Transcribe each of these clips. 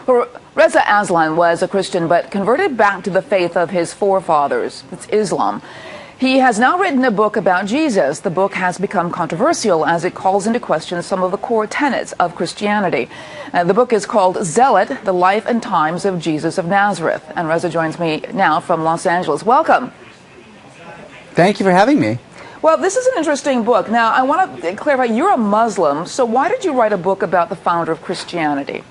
Well, Reza Aslan was a Christian but converted back to the faith of his forefathers. It's Islam. He has now written a book about Jesus. The book has become controversial as it calls into question some of the core tenets of Christianity. The book is called Zealot, The Life and Times of Jesus of Nazareth. And Reza joins me now from Los Angeles. Welcome. Thank you for having me. Well, this is an interesting book. Now, I want to clarify, you're a Muslim, so why did you write a book about the founder of Christianity?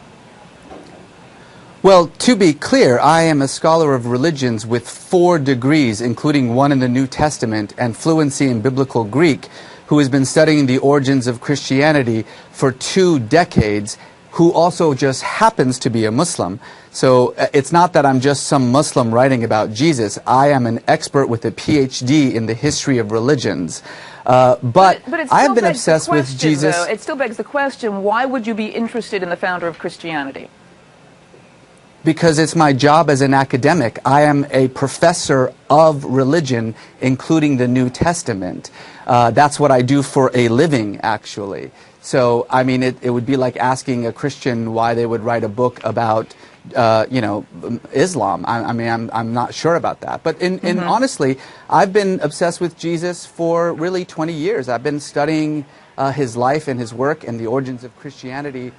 Well, to be clear, I am a scholar of religions with 4 degrees, including one in the New Testament and fluency in Biblical Greek, who has been studying the origins of Christianity for 2 decades, who also just happens to be a Muslim. So it's not that I'm just some Muslim writing about Jesus. I am an expert with a PhD in the history of religions. But I have been obsessed with Jesus. Though, it still begs the question, why would you be interested in the founder of Christianity? Because it's my job as an academic. I am a professor of religion, including the New Testament. That's what I do for a living, actually. So, I mean, it would be like asking a Christian why they would write a book about, Islam. I'm not sure about that. But honestly, I've been obsessed with Jesus for really 20 years. I've been studying his life and his work and the origins of Christianity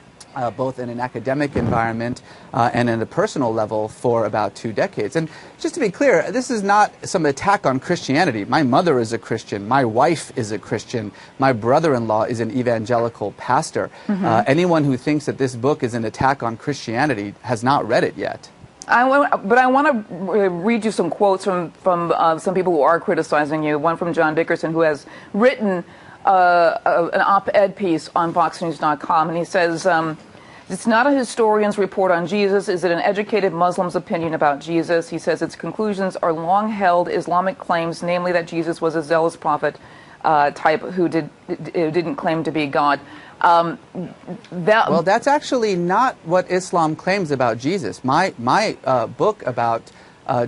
both in an academic environment and in a personal level for about 2 decades. And just to be clear, this is not some attack on Christianity. My mother is a Christian. My wife is a Christian. My brother-in-law is an evangelical pastor. Anyone who thinks that this book is an attack on Christianity has not read it yet. But I want to read you some quotes from some people who are criticizing you. One from John Dickerson, who has written an op-ed piece on foxnews.com, and he says, it's not a historian's report on Jesus. Is it an educated Muslim's opinion about Jesus? He says its conclusions are long-held Islamic claims, namely that Jesus was a zealous prophet type who didn't claim to be God. Well, that's actually not what Islam claims about Jesus. My book about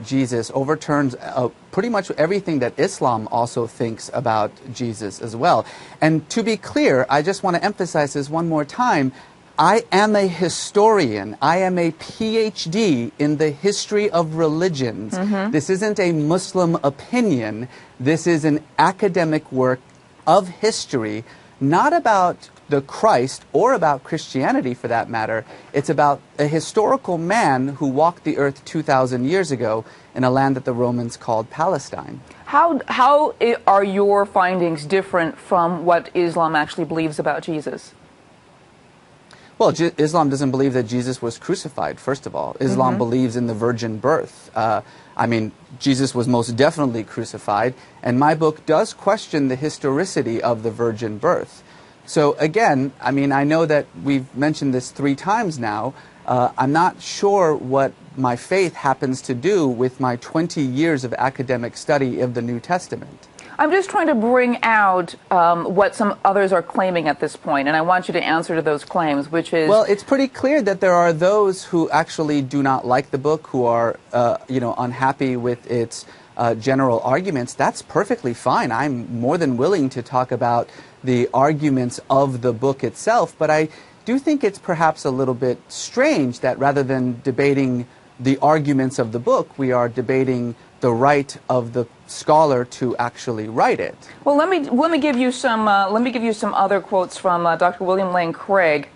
Jesus overturns pretty much everything that Islam also thinks about Jesus as well. And to be clear, I just want to emphasize this one more time. I am a historian. I am a PhD in the history of religions. This isn't a Muslim opinion. This is an academic work of history, not about the Christ or about Christianity for that matter. It's about a historical man who walked the earth 2,000 years ago in a land that the Romans called Palestine. How are your findings different from what Islam actually believes about Jesus? Well, Islam doesn't believe that Jesus was crucified, first of all. Islam believes in the virgin birth. I mean, Jesus was most definitely crucified, and my book does question the historicity of the virgin birth. So again, I mean, I know that we've mentioned this 3 times now. I'm not sure what my faith happens to do with my 20 years of academic study of the New Testament. I'm just trying to bring out what some others are claiming at this point, and I want you to answer to those claims, which is... Well, it's pretty clear that there are those who actually do not like the book, who are, unhappy with its general arguments. That's perfectly fine. I'm more than willing to talk about the arguments of the book itself, but I do think it's perhaps a little bit strange that rather than debating the arguments of the book, we are debating the right of the scholar to actually write it. Well, let me give you some other quotes from Dr. William Lane Craig,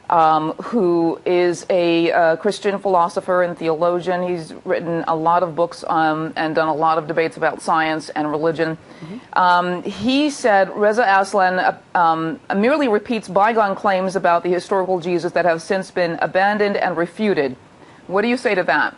who is a Christian philosopher and theologian. He's written a lot of books and done a lot of debates about science and religion. He said Reza Aslan merely repeats bygone claims about the historical Jesus that have since been abandoned and refuted. What do you say to that?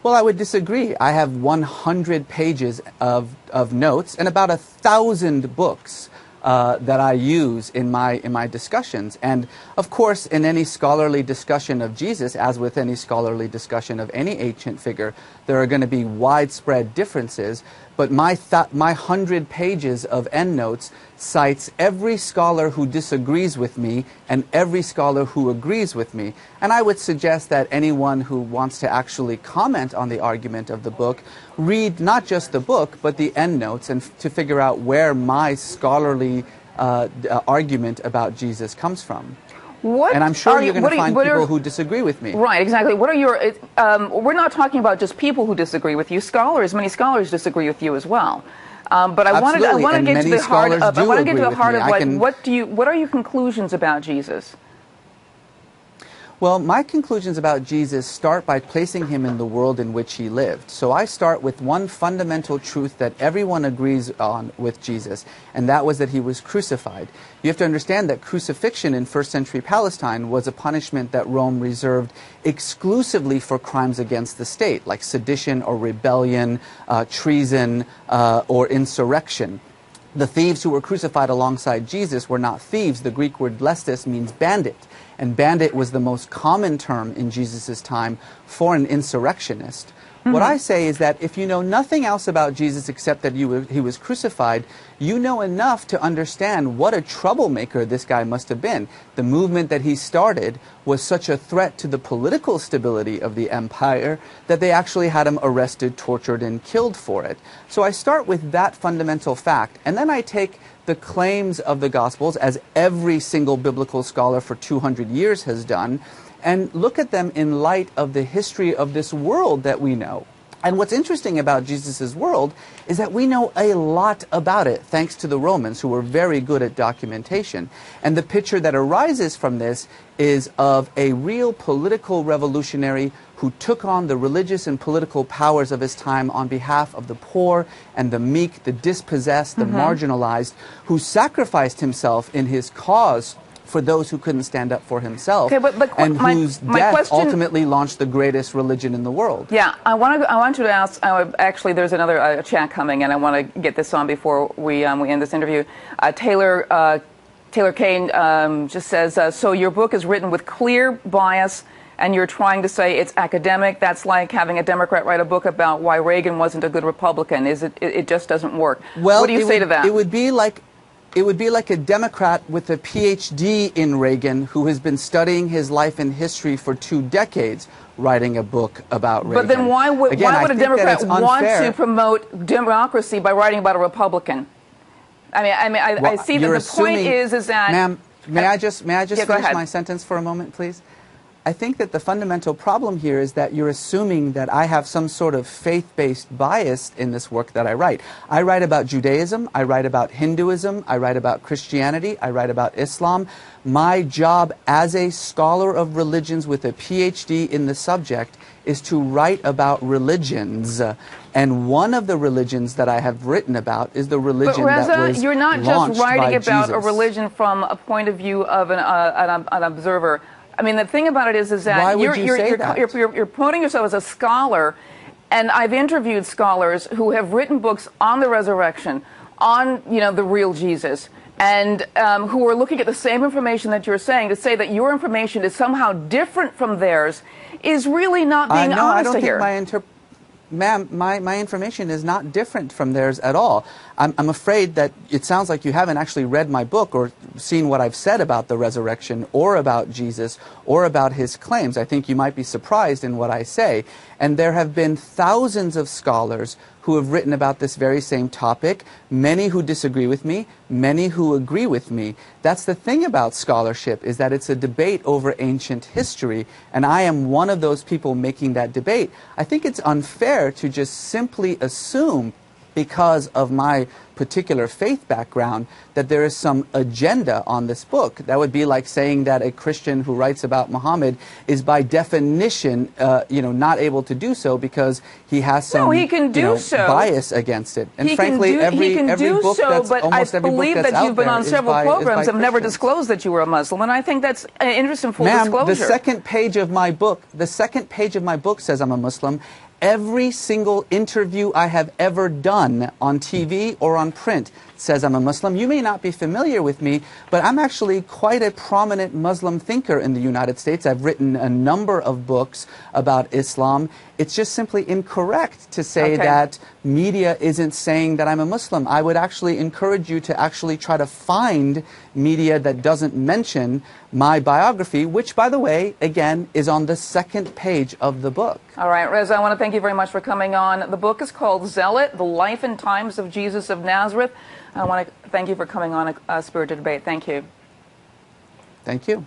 Well, I would disagree. I have 100 pages of notes and about 1,000 books that I use in my discussions. And of course, in any scholarly discussion of Jesus, as with any scholarly discussion of any ancient figure, there are going to be widespread differences. But my 100 pages of endnotes cites every scholar who disagrees with me and every scholar who agrees with me. And I would suggest that anyone who wants to actually comment on the argument of the book read not just the book, but the endnotes, and to figure out where my scholarly argument about Jesus comes from. And I'm sure you're going to find people who disagree with me. Right, exactly. What are your... we're not talking about just people who disagree with you. Scholars, many scholars disagree with you as well. But I want to get to the heart of... I want to get to the heart of, like, what are your conclusions about Jesus? Well, my conclusions about Jesus start by placing him in the world in which he lived. So I start with one fundamental truth that everyone agrees on with Jesus, and that was that he was crucified. You have to understand that crucifixion in first century Palestine was a punishment that Rome reserved exclusively for crimes against the state, like sedition or rebellion, treason, or insurrection. The thieves who were crucified alongside Jesus were not thieves. The Greek word lestis means bandit. And bandit was the most common term in Jesus' time for an insurrectionist. What I say is that if you know nothing else about Jesus except that he was crucified, you know enough to understand what a troublemaker this guy must have been. The movement that he started was such a threat to the political stability of the empire that they actually had him arrested, tortured, and killed for it. So I start with that fundamental fact, and then I take the claims of the Gospels, as every single biblical scholar for 200 years has done, and look at them in light of the history of this world that we know. And what's interesting about Jesus' world is that we know a lot about it, thanks to the Romans, who were very good at documentation. And the picture that arises from this is of a real political revolutionary who took on the religious and political powers of his time on behalf of the poor and the meek, the dispossessed, the marginalized, who sacrificed himself in his cause for those who couldn't stand up for himself, and whose death ultimately launched the greatest religion in the world. Yeah, I want you to ask, actually there's another chat coming, and I want to get this on before we end this interview. Taylor Kane just says, so your book is written with clear bias, and you're trying to say it's academic. That's like having a Democrat write a book about why Reagan wasn't a good Republican. It just doesn't work. Well, what do you say to that? It would be like a Democrat with a PhD in Reagan who has been studying his life and history for 2 decades writing a book about Reagan. But then why would a Democrat want to promote democracy by writing about a Republican? I see that the point is that... Ma'am, may I just finish my sentence for a moment, please? I think that the fundamental problem here is that you're assuming that I have some sort of faith-based bias in this work that I write. I write about Judaism, I write about Hinduism, I write about Christianity, I write about Islam. My job as a scholar of religions with a PhD in the subject is to write about religions. And one of the religions that I have written about is the religion that was you're not just writing about Jesus. A religion from a point of view of an observer. I mean, the thing about it is that you're promoting yourself as a scholar, and I've interviewed scholars who have written books on the resurrection, on the real Jesus, and who are looking at the same information that you're saying. To say that your information is somehow different from theirs is really not being honest here. Ma'am, my information is not different from theirs at all. I'm afraid that it sounds like you haven't actually read my book or seen what I've said about the resurrection or about Jesus or about his claims. I think you might be surprised in what I say. And there have been thousands of scholars who have written about this very same topic, many who disagree with me, many who agree with me. That's the thing about scholarship, is that it's a debate over ancient history, and I am one of those people making that debate. I think it's unfair to just simply assume, because of my particular faith background, that there is some agenda on this book. That would be like saying that a Christian who writes about Muhammad is by definition, not able to do so because he has some bias against it. And frankly, every book that's almost every book that's out there is by Christians. You've been on several programs and never disclosed that you were a Muslim, and I think that's an interesting full disclosure. The second page of my book says I'm a Muslim. Every single interview I have ever done on TV or on print says I'm a Muslim. You may not be familiar with me, but I'm actually quite a prominent Muslim thinker in the United States. I've written a number of books about Islam. It's just simply incorrect to say that media isn't saying that I'm a Muslim. I would actually encourage you to actually try to find media that doesn't mention my biography, which, by the way, again, is on the second page of the book. All right, Reza, I want to thank you very much for coming on. The book is called Zealot, The Life and Times of Jesus of Nazareth. I want to thank you for coming on a Spirited Debate. Thank you. Thank you.